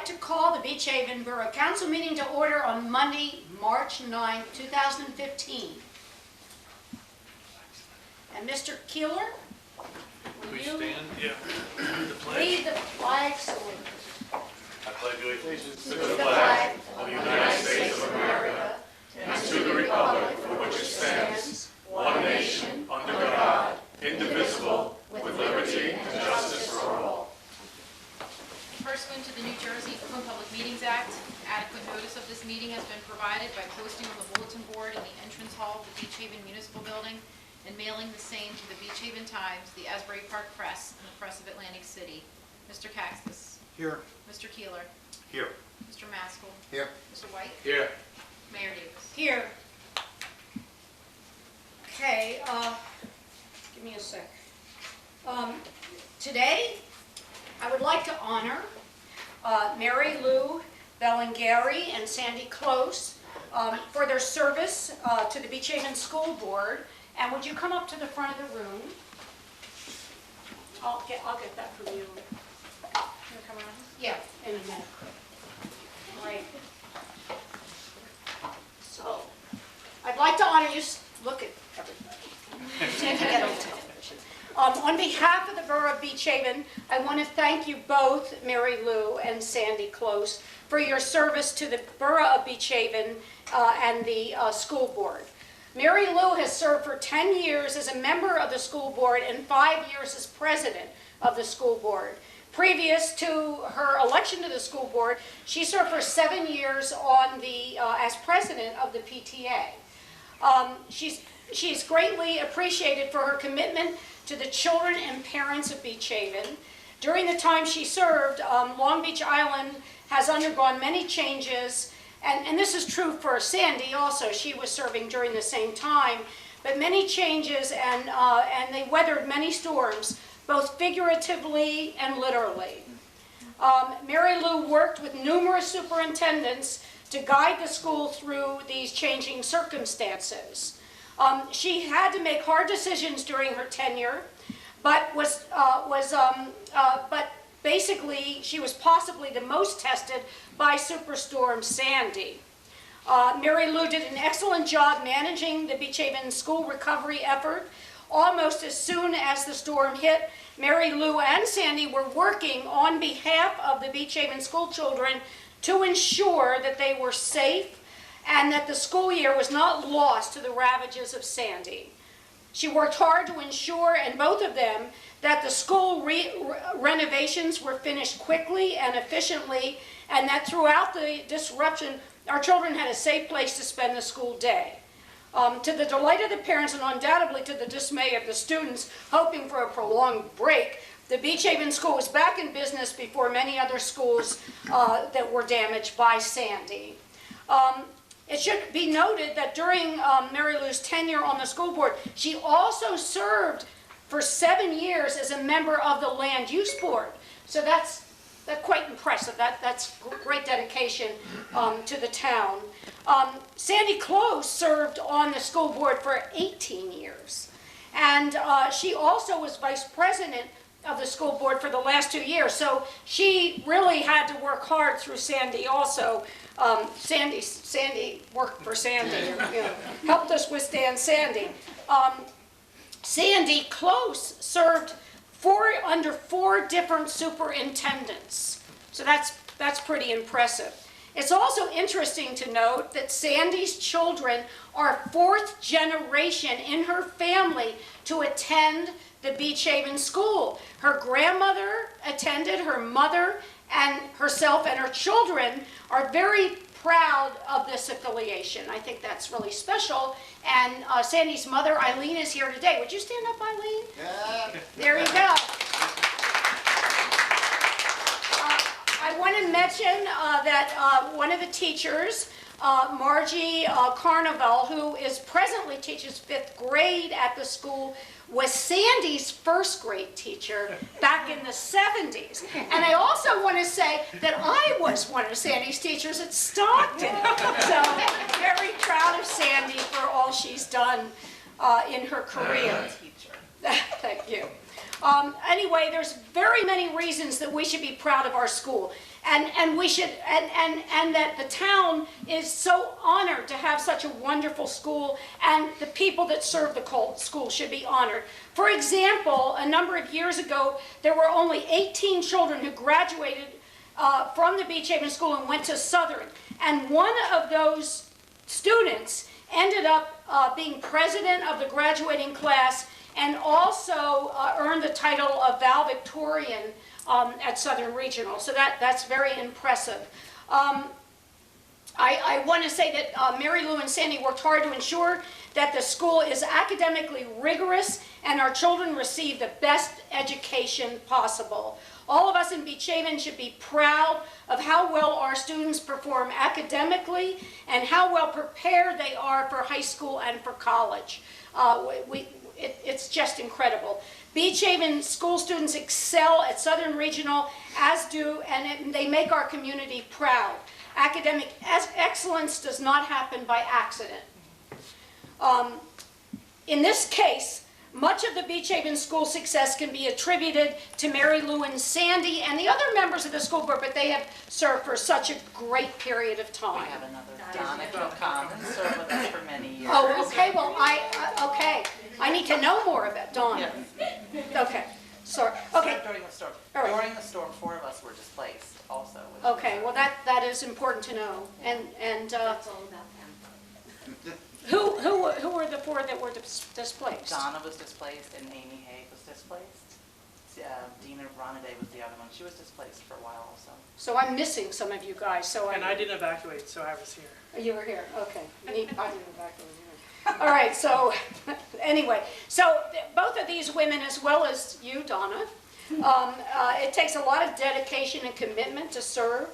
like to call the Beach Haven Borough Council meeting to order on Monday, March 9, 2015. And Mr. Keeler, will you stand? Yeah. The pledge. lead the flag salute? I pledge allegiance to To the the flag flag of the United States of America and to the republic for which it stands, one nation, under God, indivisible, with liberty and justice for all. Pursuant to the New Jersey Open Public Meetings Act, adequate notice of this meeting has been provided by posting on the bulletin board in the entrance hall of the Beach Haven Municipal Building and mailing the same to the Beach Haven Times, the Asbury Park Press, and the Press of Atlantic City. Mr. Caxton. Here. Mr. Keeler. Here. Mr. Maskell. Here. Mr. White. Here. Mayor Davis. Here. Okay, give me a sec. Today, I would like to honor Mary Lou Bellingary and Sandy Close for their service to the Beach Haven School Board. And would you come up to the front of the room? I'll get that from you. You wanna come around? Yeah, in a minute. Right. So, I'd like to honor you. Look at everybody. See if you get on television. On behalf of the Borough of Beach Haven, I want to thank you both, Mary Lou and Sandy Close, for your service to the Borough of Beach Haven and the school board. Mary Lou has served for 10 years as a member of the school board and 5 years as president of the school board. Previous to her election to the school board, she served for 7 years on the as president of the PTA. She's greatly appreciated for her commitment to the children and parents of Beach Haven. During the time she served, Long Beach Island has undergone many changes, and this is true for Sandy also. She was serving during the same time, but many changes, and they weathered many storms, both figuratively and literally. Mary Lou worked with numerous superintendents to guide the school through these changing circumstances. She had to make hard decisions during her tenure, but basically she was possibly the most tested by Superstorm Sandy. Mary Lou did an excellent job managing the Beach Haven school recovery effort. Almost as soon as the storm hit, Mary Lou and Sandy were working on behalf of the Beach Haven school children to ensure that they were safe and that the school year was not lost to the ravages of Sandy. She worked hard to ensure, and both of them, that the school renovations were finished quickly and efficiently, and that throughout the disruption, our children had a safe place to spend the school day. To the delight of the parents and undoubtedly to the dismay of the students hoping for a prolonged break, the Beach Haven School was back in business before many other schools that were damaged by Sandy. It should be noted that during Mary Lou's tenure on the school board, she also served for 7 years as a member of the Land Use Board. So that's quite impressive. That's great dedication to the town. Sandy Close served on the school board for 18 years. And she also was vice president of the school board for the last 2 years. So she really had to work hard through Sandy also. Sandy worked for Sandy, helped us withstand Sandy. Sandy Close served under 4 different superintendents. So that's pretty impressive. It's also interesting to note that Sandy's children are 4th generation in her family to attend the Beach Haven School. Her grandmother attended, her mother and herself and her children are very proud of this affiliation. I think that's really special. And Sandy's mother, Eileen, is here today. Would you stand up, Eileen? Yeah. There you go. I want to mention that one of the teachers, Margie Carnival, who is presently teaches 5th grade at the school, was Sandy's 1st grade teacher back in the 70s. And I also want to say that I was one of Sandy's teachers at Stockton. So very proud of Sandy for all she's done in her career. Thank you. Anyway, there's very many reasons that we should be proud of our school. And we should, and that the town is so honored to have such a wonderful school, and the people that serve the school should be honored. For example, a number of years ago, there were only 18 children who graduated from the Beach Haven School and went to Southern. And one of those students ended up being president of the graduating class and also earned the title of valedictorian at Southern Regional. So that's very impressive. I want to say that Mary Lou and Sandy worked hard to ensure that the school is academically rigorous and our children receive the best education possible. All of us in Beach Haven should be proud of how well our students perform academically and how well prepared they are for high school and for college. It's just incredible. Beach Haven school students excel at Southern Regional, as do, and they make our community proud. Academic excellence does not happen by accident. In this case, much of the Beach Haven school success can be attributed to Mary Lou and Sandy and the other members of the school board, but they have served for such a great period of time. We have another Donna Kilcommon, served with us for many years. Oh, okay, well, okay. I need to know more about Dawn. Yes. Okay, sorry, okay. During the storm. All right. During the storm, 4 of us were displaced also. which Okay, was, well, that is important to know. And It's all about them. who were the 4 that were displaced? Donna was displaced and Amy Haig was displaced. Dina Ronaday was the other one. She was displaced for a while also. So I'm missing some of you guys, so And I didn't evacuate, so I was here. You were here, okay. I didn't evacuate. All right, so anyway, so both of these women, as well as you, Donna, it takes a lot of dedication and commitment to serve,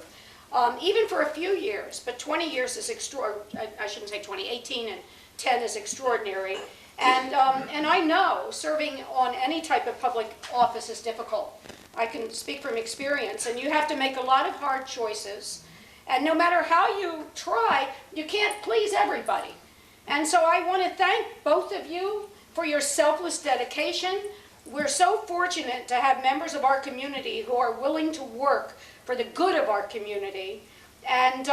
even for a few years, but 20 years is extraordinary. I shouldn't say 20, 18 and 10 is extraordinary. And I know serving on any type of public office is difficult. I can speak from experience, and you have to make a lot of hard choices. And no matter how you try, you can't please everybody. And so I want to thank both of you for your selfless dedication. We're so fortunate to have members of our community who are willing to work for the good of our community. And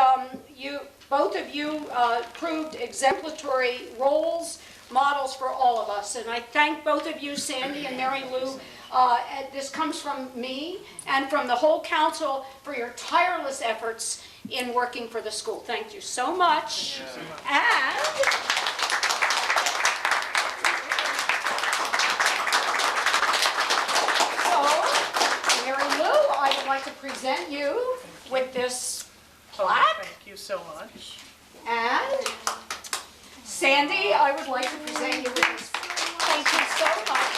both of you proved exemplary roles, models for all of us. And I thank both of you, Sandy and Mary Lou. And this comes from me and from the whole council for your tireless efforts in working for the school. Thank you so much. And so, Mary Lou, I would like to present you with this plaque. Thank you so much. And Sandy, I would like to present you with this. Thank you so much.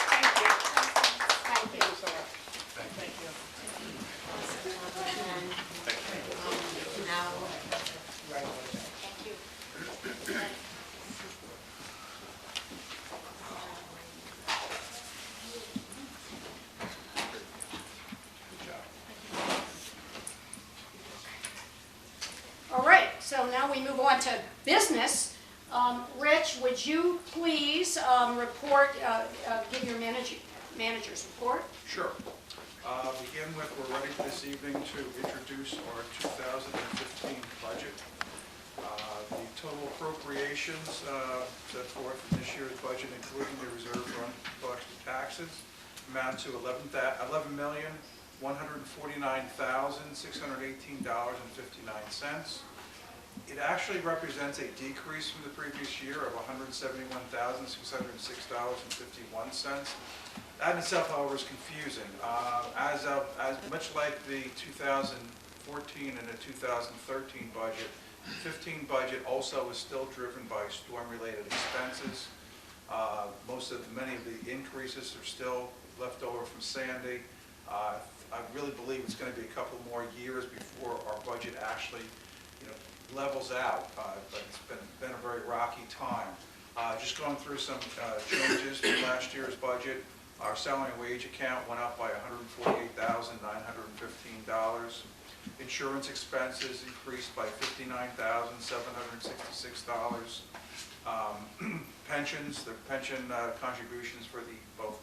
Thank you. Thank you. So much. Thank you. Now, Thank you. All right, so now we move on to business. Rich, would you please report, give your manager's report? Sure. Begin with, we're ready this evening to introduce our 2015 budget. The total appropriations set forth in this year's budget, including the reserve fund for taxes, amount to $11,149,618.59. It actually represents a decrease from the previous year of $171,606.51. That in itself, however, is confusing. As much like the 2014 and the 2013 budget, the 2015 budget also is still driven by storm-related expenses. Many of the increases are still left over from Sandy. I really believe it's going to be a couple more years before our budget actually, levels out, but it's been a very rocky time. Just going through some changes to last year's budget. Our salary and wage account went up by $148,915. Insurance expenses increased by $59,766. Pensions, the pension contributions for the both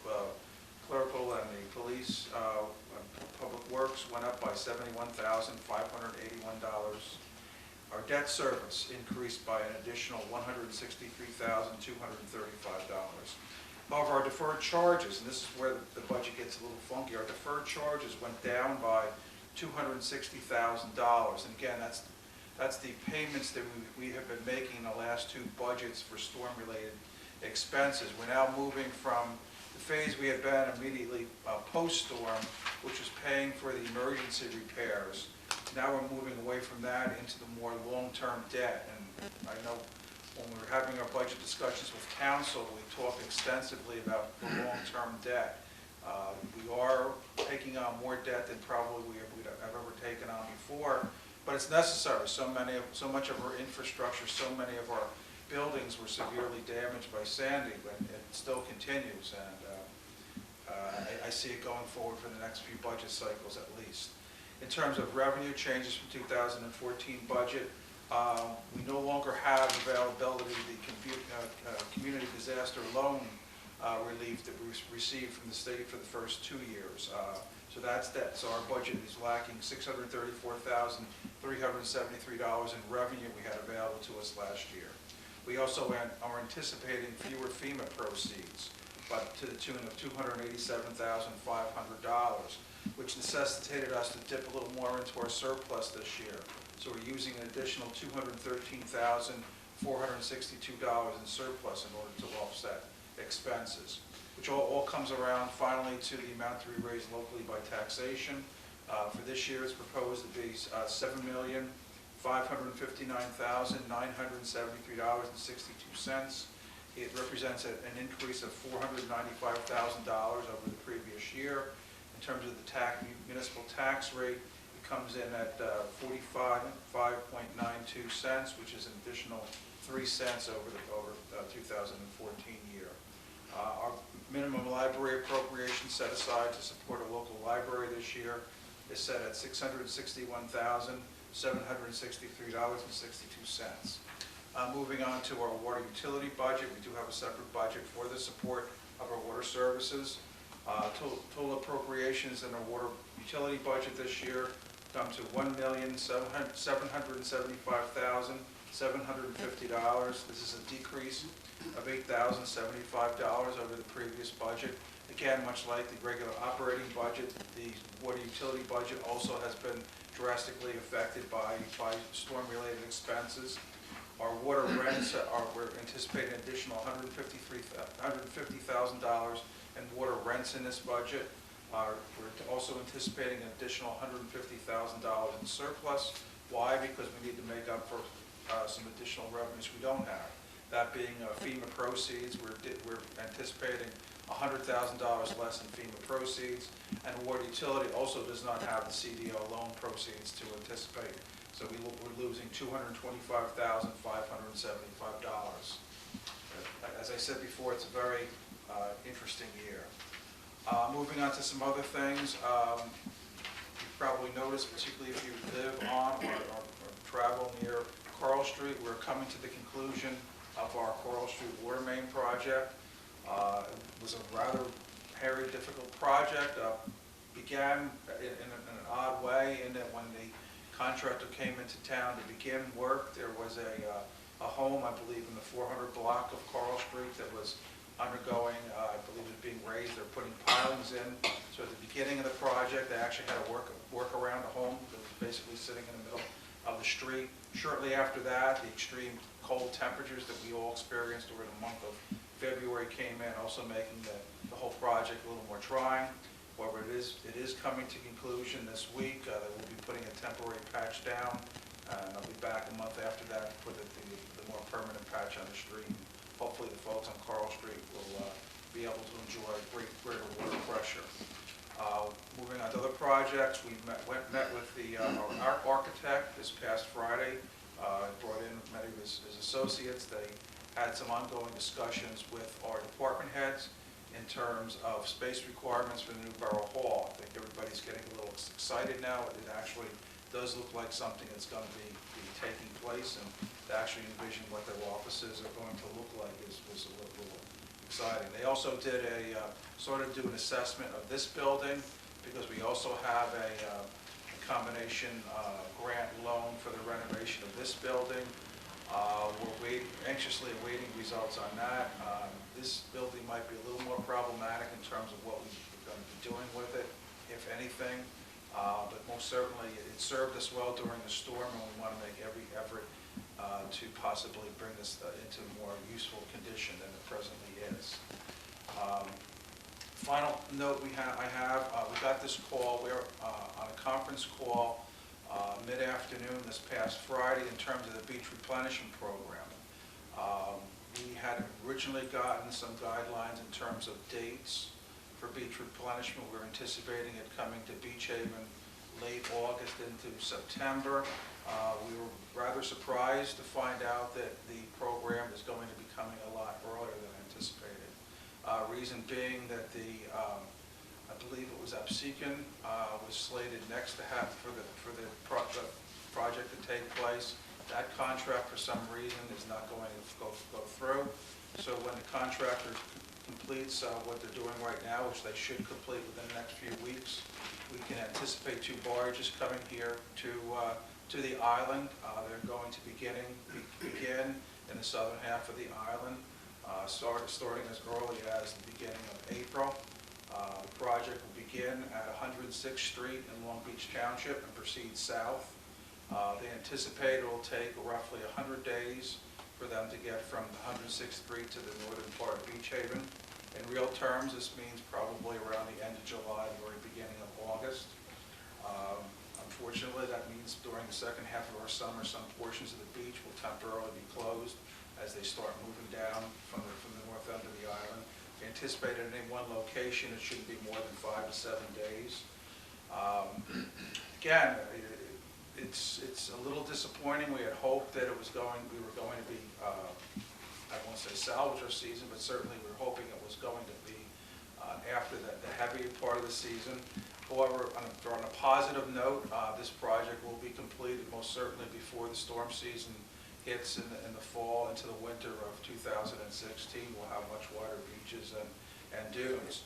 clerical and the police, public works went up by $71,581. Our debt service increased by an additional $163,235. However, our deferred charges, and this is where the budget gets a little funky, our deferred charges went down by $260,000. And again, that's the payments that we have been making in the last two budgets for storm-related expenses. We're now moving from the phase we had been immediately post-storm, which was paying for the emergency repairs. Now we're moving away from that into the more long-term debt. And I know when we were having our budget discussions with council, we talked extensively about the long-term debt. We are taking on more debt than probably we've ever taken on before, but it's necessary. So much of our infrastructure, so many of our buildings were severely damaged by Sandy, but it still continues, and I see it going forward for the next few budget cycles at least. In terms of revenue changes from 2014 budget, we no longer have availability of the community disaster loan relief that we received from the state for the first 2 years. So that's that. So our budget is lacking $634,373 in revenue we had available to us last year. We also are anticipating fewer FEMA proceeds, but to the tune of $287,500, which necessitated us to dip a little more into our surplus this year. So we're using an additional $213,462 in surplus in order to offset expenses, which all comes around finally to the amount to be raised locally by taxation. For this year, it's proposed to be $7,559,973.62. It represents an increase of $495,000 over the previous year. In terms of the municipal tax rate, it comes in at 45.92 cents, which is an additional 3 cents over the 2014 year. Our minimum library appropriation set aside to support a local library this year is set at $661,763.62. Moving on to our water utility budget, we do have a separate budget for the support of our water services. Total appropriations in our water utility budget this year come to $1,775,750. This is a decrease of $8,075 over the previous budget. Again, much like the regular operating budget, the water utility budget also has been drastically affected by storm-related expenses. Our water rents we're anticipating an additional $150,000 in water rents in this budget. We're also anticipating an additional $150,000 in surplus. Why? Because we need to make up for some additional revenues we don't have. That being FEMA proceeds, we're anticipating $100,000 less in FEMA proceeds, and water utility also does not have the CDO loan proceeds to anticipate. So we're losing $225,575. As I said before, it's a very interesting year. Moving on to some other things, you've probably noticed, particularly if you live on or travel near Coral Street, we're coming to the conclusion of our Coral Street water main project. It was a rather hairy, difficult project. Began in an odd way in that when the contractor came into town to begin work, there was a home, I believe, in the 400 block of Coral Street that was undergoing, I believe it was being raised. They're putting pilings in. So at the beginning of the project, they actually had to work around a home that was basically sitting in the middle of the street. Shortly after that, the extreme cold temperatures that we all experienced over the month of February came in, also making the whole project a little more trying. However, it is coming to conclusion this week. They will be putting a temporary patch down, and I'll be back a month after that to put the more permanent patch on the street. Hopefully the folks on Coral Street will be able to enjoy greater water pressure. Moving on to other projects, we met with our architect this past Friday. Brought in many of his associates. They had some ongoing discussions with our department heads in terms of space requirements for the new Borough Hall. I think everybody's getting a little excited now. It actually does look like something that's going to be taking place, and to actually envision what their offices are going to look like was a little exciting. They also did sort of do an assessment of this building, because we also have a combination grant loan for the renovation of this building. We're anxiously awaiting results on that. This building might be a little more problematic in terms of what we're going to be doing with it, if anything. But most certainly, it served us well during the storm, and we want to make every effort to possibly bring this into a more useful condition than it presently is. Final note we got this call. We're on a conference call mid-afternoon this past Friday in terms of the beach replenishment program. We had originally gotten some guidelines in terms of dates for beach replenishment. We're anticipating it coming to Beach Haven late August into September. We were rather surprised to find out that the program is going to be coming a lot earlier than anticipated. Reason being that I believe it was Absecon was slated next to have for the project to take place. That contract, for some reason, is not going to go through. So when the contractor completes what they're doing right now, which they should complete within the next few weeks, we can anticipate 2 barges coming here to the island. They're going to begin in the southern half of the island, starting as early as the beginning of April. The project will begin at 106th Street in Long Beach Township and proceed south. They anticipate it will take roughly 100 days for them to get from the 106th Street to the northern part of Beach Haven. In real terms, this means probably around the end of July, the very beginning of August. Unfortunately, that means during the second half of our summer, some portions of the beach will temporarily be closed as they start moving down from the north end of the island. They anticipate at any one location it shouldn't be more than 5 to 7 days. Again, it's a little disappointing. We had hoped that we were going to be, I won't say salvage our season, but certainly we were hoping it was going to be after the heavier part of the season. However, on a positive note, this project will be completed most certainly before the storm season hits in the fall into the winter of 2016. We'll have much wider beaches and dunes.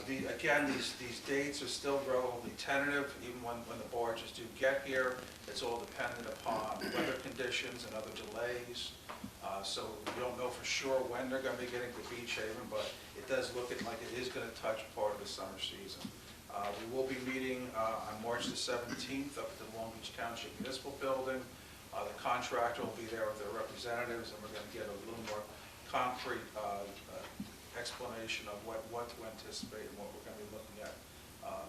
Again, these dates are still relatively tentative. Even when the barges do get here, it's all dependent upon weather conditions and other delays. So we don't know for sure when they're going to be getting to Beach Haven, but it does look like it is going to touch part of the summer season. We will be meeting on March the 17th up at the Long Beach Township Municipal Building. The contractor will be there with their representatives, and we're going to get a little more concrete explanation of what to anticipate and what we're going to be looking at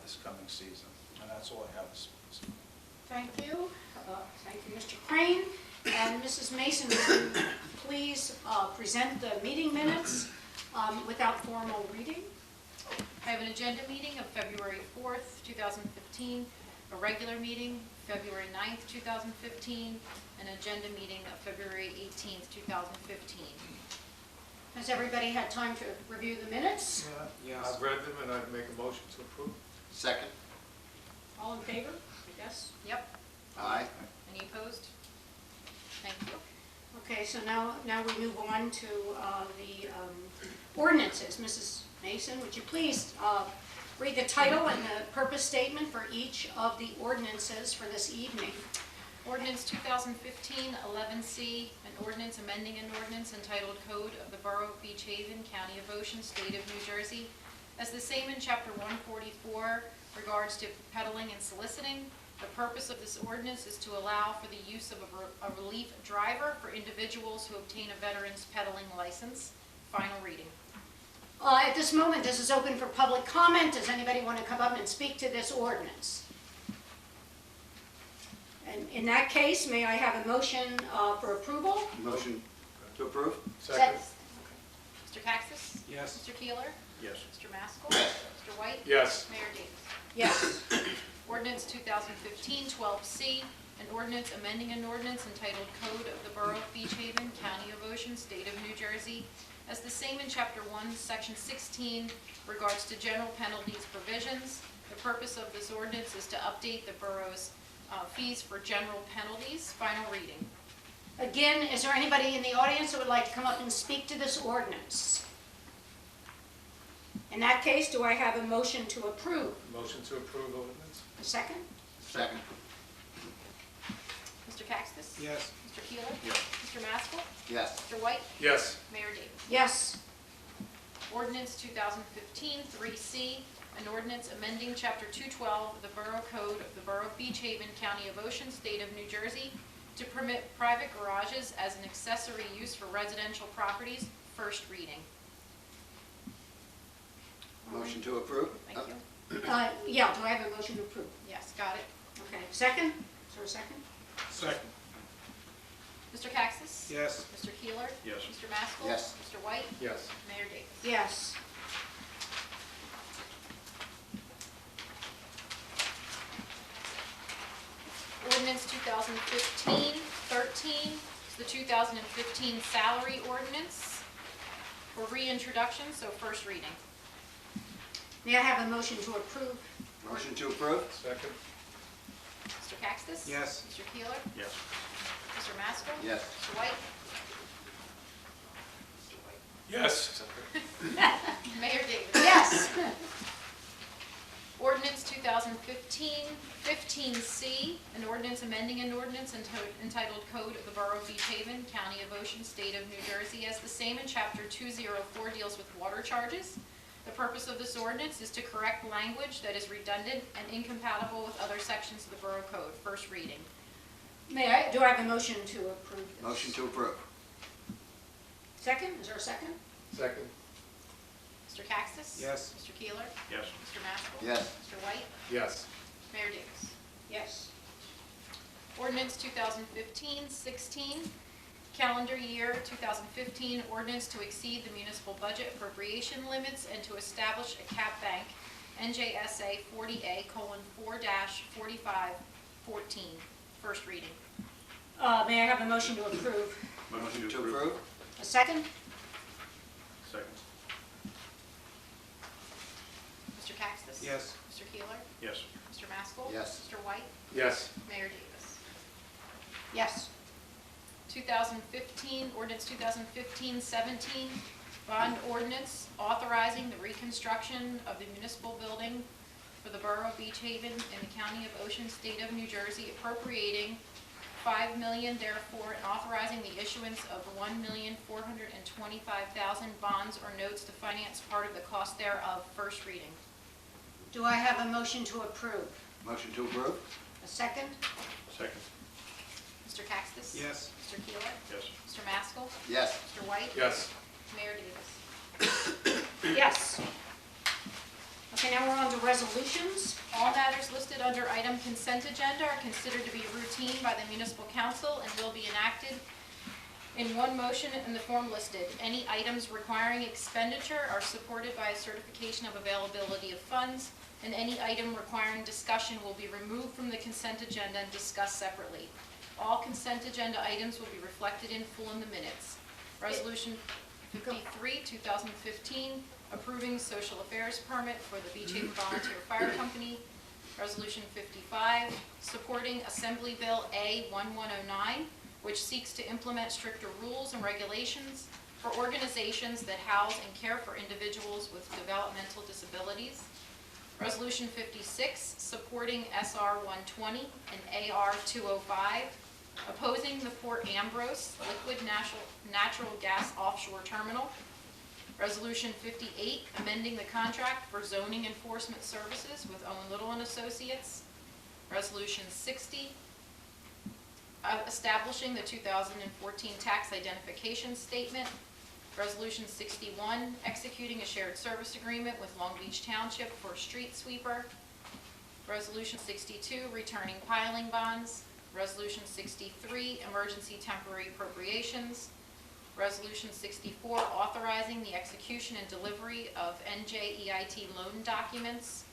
this coming season. And that's all I have this morning. Thank you. Thank you, Mr. Crane. And Mrs. Mason, would you please present the meeting minutes without formal reading? I have an agenda meeting of February 4th, 2015, a regular meeting February 9th, 2015, an agenda meeting of February 18th, 2015. Has everybody had time to review the minutes? I've read them, and I'd make a motion to approve. Second. All in favor? Yes? Yep. Aye. Any opposed? Thank you. Okay, so now we move on to the ordinances. Mrs. Mason, would you please read the title and the purpose statement for each of the ordinances for this evening? Ordinance 2015-11C, an ordinance amending an ordinance entitled Code of the Borough of Beach Haven, County of Ocean, State of New Jersey, as the same in Chapter 144 regards to peddling and soliciting. The purpose of this ordinance is to allow for the use of a relief driver for individuals who obtain a veteran's peddling license. Final reading. At this moment, this is open for public comment. Does anybody want to come up and speak to this ordinance? And in that case, may I have a motion for approval? Motion to approve? Second. Mr. Kaxis? Yes. Mr. Keeler? Yes. Mr. Maskell? Mr. White? Yes. Mayor Davis? Yes. Ordinance 2015-12C, an ordinance amending an ordinance entitled Code of the Borough of Beach Haven, County of Ocean, State of New Jersey, as the same in Chapter 1, Section 16, regards to general penalties provisions. The purpose of this ordinance is to update the borough's fees for general penalties, final reading. Again, is there anybody in the audience that would like to come up and speak to this ordinance? In that case, do I have a motion to approve? Motion to approve ordinance? A second? Second. Mr. Caxton? Yes. Mr. Keeler? Yes. Mr. Maskell? Yes. Mr. White? Yes. Mayor Davis? Yes. Ordinance 2015-3C, an ordinance amending Chapter 212 of the Borough Code of the Borough of Beach Haven, County of Ocean, State of New Jersey, to permit private garages as an accessory use for residential properties, first reading. Motion to approve? Thank you. Yeah, do I have a motion to approve? Yes, got it. Okay, second? Is there a second? Second. Mr. Caxton? Yes. Mr. Keeler? Yes. Mr. Maskell? Yes. Mr. White? Yes. Mayor Davis? Yes. Ordinance 2015-13 is the 2015 salary ordinance for reintroduction, so first reading. May I have a motion to approve? Motion to approve? Second? Mr. Caxton? Yes. Mr. Keeler? Yes. Mr. Maskell? Yes. Mr. White? Yes. Mayor Davis? Yes. Ordinance 2015-15C, an ordinance amending an ordinance entitled Code of the Borough of Beach Haven, County of Ocean, State of New Jersey, as the same in Chapter 204 deals with water charges. The purpose of this ordinance is to correct language that is redundant and incompatible with other sections of the Borough Code. First reading. Do I have a motion to approve this? Motion to approve? Second? Is there a second? Second? Mr. Caxton? Yes. Mr. Keeler? Yes. Mr. Maskell? Yes. Mr. White? Yes. Mayor Davis? Yes. Ordinance 2015-16, calendar year 2015, ordinance to exceed the municipal budget appropriation limits and to establish a cap bank, NJSA 40A:4-4514. First reading. May I have a motion to approve? Motion to approve? A second? Second? Mr. Caxton? Yes. Mr. Keeler? Yes. Mr. Maskell? Yes. Mr. White? Yes. Mayor Davis? Yes. 2015, ordinance 2015-17, bond ordinance authorizing the reconstruction of the municipal building for the Borough of Beach Haven in the County of Ocean, State of New Jersey, appropriating $5 million therefore, and authorizing the issuance of 1,425,000 bonds or notes to finance part of the cost thereof. First reading. Do I have a motion to approve? Motion to approve? A second? Second? Mr. Caxton? Yes. Mr. Keeler? Yes. Mr. Maskell? Yes. Mr. White? Yes. Mayor Davis? Yes. Okay, now we're on to resolutions. All matters listed under item consent agenda are considered to be routine by the municipal council and will be enacted in one motion in the form listed. Any items requiring expenditure are supported by a certification of availability of funds, and any item requiring discussion will be removed from the consent agenda and discussed separately. All consent agenda items will be reflected in full in the minutes. Resolution 53, 2015, approving social affairs permit for the Beach Haven Volunteer Fire Company. Resolution 55, supporting Assembly Bill A1109, which seeks to implement stricter rules and regulations for organizations that house and care for individuals with developmental disabilities. Resolution 56, supporting SR 120 and AR 205, opposing the Port Ambrose liquid natural gas offshore terminal. Resolution 58, amending the contract for zoning enforcement services with Owen Little and Associates. Resolution 60, establishing the 2014 tax identification statement. Resolution 61, executing a shared service agreement with Long Beach Township for a street sweeper. Resolution 62, returning piling bonds. Resolution 63, emergency temporary appropriations. Resolution 64, authorizing the execution and delivery of NJEIT loan documents.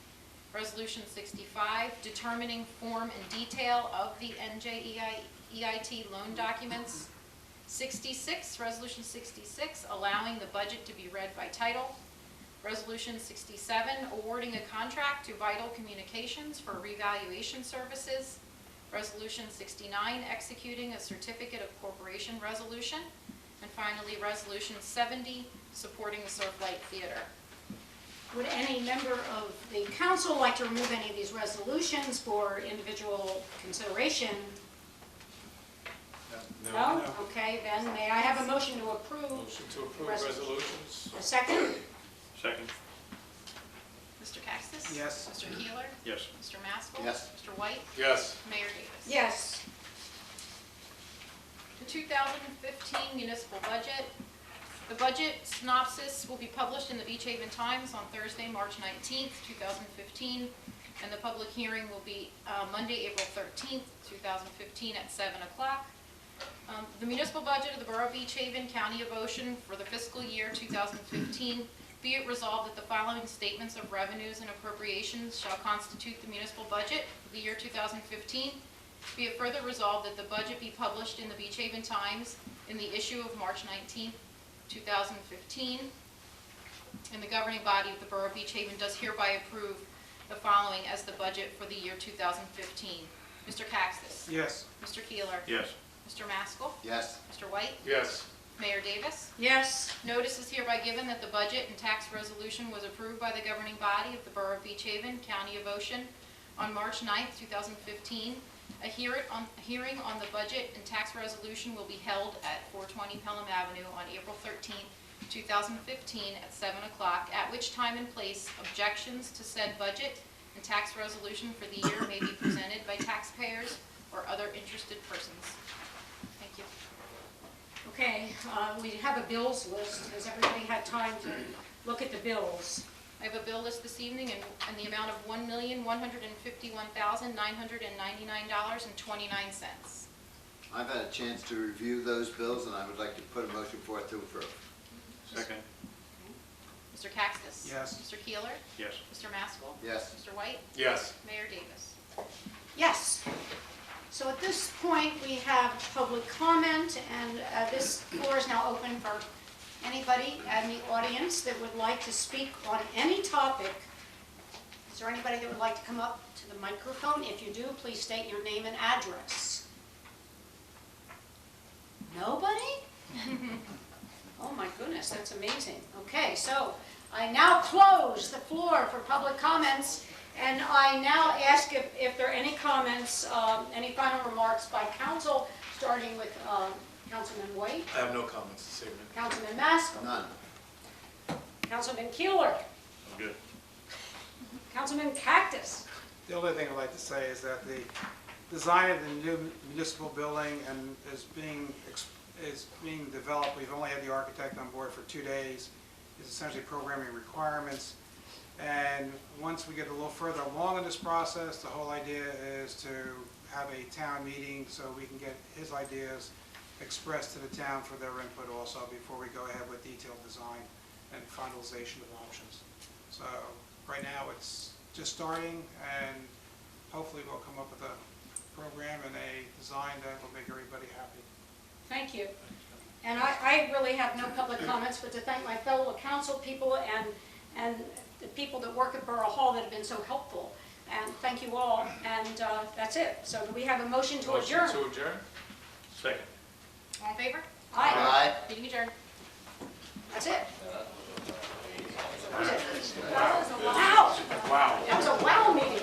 Resolution 65, determining form and detail of the NJEIT loan documents. 66, Resolution 66, allowing the budget to be read by title. Resolution 67, awarding a contract to Vital Communications for revaluation services. Resolution 69, executing a certificate of corporation resolution. And finally, Resolution 70, supporting the Surflight Theater. Would any member of the council like to remove any of these resolutions for individual consideration? No? Okay, then may I have a motion to approve? Motion to approve Resolution. resolutions. A second? Second. Mr. Caxtis? Yes. Mr. Keeler? Yes. Mr. Maskell? Yes. Mr. White? Yes. Mayor Davis? Yes. The 2015 municipal budget. The budget synopsis will be published in the Beach Haven Times on Thursday, March 19th, 2015, and the public hearing will be Monday, April 13th, 2015 at 7 o'clock. The municipal budget of the Borough of Beach Haven, County of Ocean for the fiscal year 2015, be it resolved that the following statements of revenues and appropriations shall constitute the municipal budget for the year 2015. Be it further resolved that the budget be published in the Beach Haven Times in the issue of March 19th, 2015. And the governing body of the Borough of Beach Haven does hereby approve the following as the budget for the year 2015. Mr. Caxtis? Yes. Mr. Keeler? Yes. Mr. Maskell? Yes. Mr. White? Yes. Mayor Davis? Yes. Notice is hereby given that the budget and tax resolution was approved by the governing body of the Borough of Beach Haven, County of Ocean, on March 9th, 2015. A hearing on the budget and tax resolution will be held at 420 Pelham Avenue on April 13th, 2015 at 7 o'clock, at which time and place objections to said budget and tax resolution for the year may be presented by taxpayers or other interested persons. Thank you. Okay, we have a bills list. Has everybody had time to look at the bills? I have a bill list this evening in the amount of $1,151,999.29. I've had a chance to review those bills, and I would like to put a motion forth to approve. Second. Mr. Caxtis? Yes. Mr. Keeler? Yes. Mr. Maskell? Yes. Mr. White? Yes. Mayor Davis? Yes. So at this point, we have public comment, and this floor is now open for anybody in the audience that would like to speak on any topic. Is there anybody that would like to come up to the microphone? If you do, please state your name and address. Nobody? Oh my goodness, that's amazing. Okay, so I now close the floor for public comments, and I now ask if there are any comments, any final remarks by council, starting with Councilman White, I have no comments this evening. Councilman Maskell, None. Councilman Keeler, I'm good. Councilman Cactus. The only thing I'd like to say is that the design of the new municipal building and is being developed. We've only had the architect on board for 2 days. It's essentially programming requirements. And once we get a little further along in this process, the whole idea is to have a town meeting so we can get his ideas expressed to the town for their input also before we go ahead with detailed design and finalization of options. So right now it's just starting, and hopefully we'll come up with a program and a design that will make everybody happy. Thank you. And I really have no public comments, but to thank my fellow council people and the people that work at Borough Hall that have been so helpful. And thank you all, and that's it. So do we have a motion to adjourn? Motion to adjourn? Second. All in favor? Aye. Aye. Meeting adjourned. That's it. That was it. Wow. Wow. That was a wow meeting.